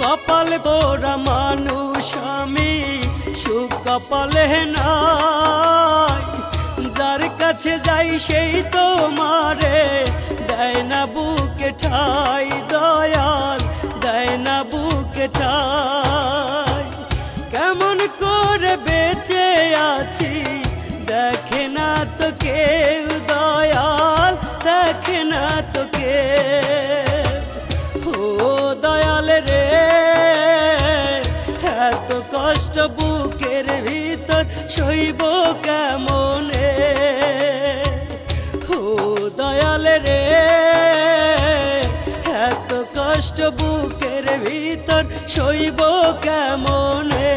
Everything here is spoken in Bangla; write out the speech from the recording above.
কপাল পোড়া মানুষ আমি, সুখ কপালে নাই। যার কাছে যাই সেই তো মারে দেয় না বুকে ঠাই, দয়াল দেয় না বুকে ঠাই। কেমন করে বেঁচে আছি দেখে না তো কেউ, দয়াল দেখে না তো কেউ। ও দয়াল রে, এত কষ্ট বুকের ভিতর সইব কেমনে। ও দয়াল রে, এত কষ্ট বুকের ভিতর সইব কেমনে।